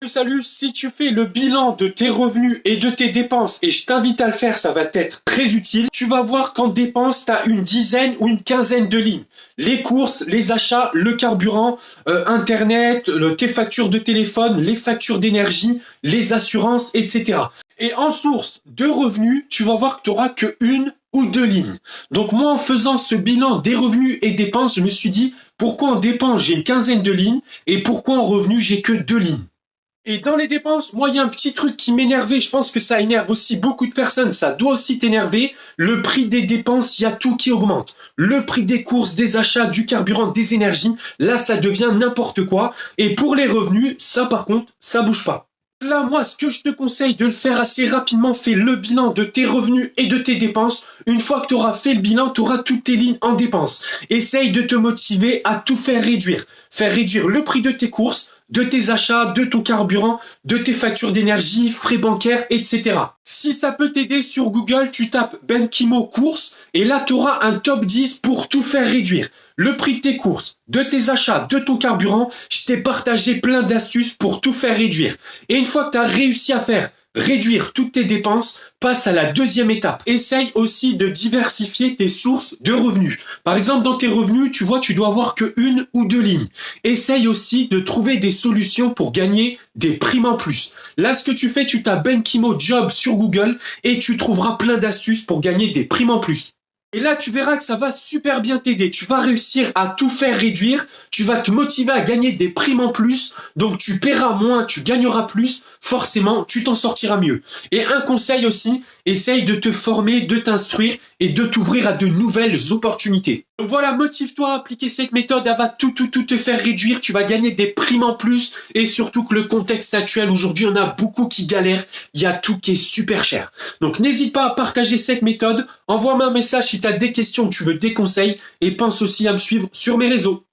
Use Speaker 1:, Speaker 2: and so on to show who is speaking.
Speaker 1: Salut, si tu fais le bilan de tes revenus et de tes dépenses, et je t'invite à le faire, ça va être très utile, tu vas voir qu'en dépenses, tu as une dizaine ou une quinzaine de lignes. Les courses, les achats, le carburant, Internet, tes factures de téléphone, les factures d'énergie, les assurances, etc. Et en source de revenus, tu vas voir que tu n'auras que une ou deux lignes. Donc moi, en faisant ce bilan des revenus et dépenses, je me suis dit, pourquoi en dépenses, j'ai une quinzaine de lignes, et pourquoi en revenus, j'ai que deux lignes. Et dans les dépenses, moi, il y a un petit truc qui m'énervait. Je pense que ça énerve aussi beaucoup de personnes. Ça doit aussi t'énerver. Le prix des dépenses, il y a tout qui augmente. Le prix des courses, des achats, du carburant, des énergies. Là, ça devient n'importe quoi. Et pour les revenus, ça, par contre, ça bouge pas. Là, moi, ce que je te conseille de le faire assez rapidement, fais le bilan de tes revenus et de tes dépenses. Une fois que tu auras fait le bilan, tu auras toutes tes lignes en dépenses. Essaye de te motiver à tout faire réduire. Faire réduire le prix de tes courses, de tes achats, de ton carburant, de tes factures d'énergie, frais bancaires, etc. Si ça peut t'aider, sur Google, tu tapes Benkimo courses et là, tu auras un top 10 pour tout faire réduire. Le prix de tes courses, de tes achats, de ton carburant, je t'ai partagé plein d'astuces pour tout faire réduire. Et une fois que tu as réussi à faire réduire toutes tes dépenses, passe à la deuxième étape. Essaye aussi de diversifier tes sources de revenus. Par exemple, dans tes revenus, tu vois, tu dois avoir que une ou deux lignes. Essaye aussi de trouver des solutions pour gagner des primes en plus. Là, ce que tu fais, tu tapes Benkimo Job sur Google et tu trouveras plein d'astuces pour gagner des primes en plus. Et là, tu verras que ça va super bien t'aider. Tu vas réussir à tout faire réduire. Tu vas te motiver à gagner des primes en plus. Donc, tu paieras moins, tu gagneras plus. Forcément, tu t'en sortiras mieux. Et un conseil aussi, essaye de te former, de t'instruire et de t'ouvrir à de nouvelles opportunités. Donc voilà, motive-toi à appliquer cette méthode. Elle va tout te faire réduire. Tu vas gagner des primes en plus. Et surtout que le contexte actuel, aujourd'hui, on a beaucoup qui galèrent. Il y a tout qui est super cher. Donc, n'hésite pas à partager cette méthode. Envoie-moi un message si tu as des questions, tu veux des conseils. Et pense aussi à me suivre sur mes réseaux.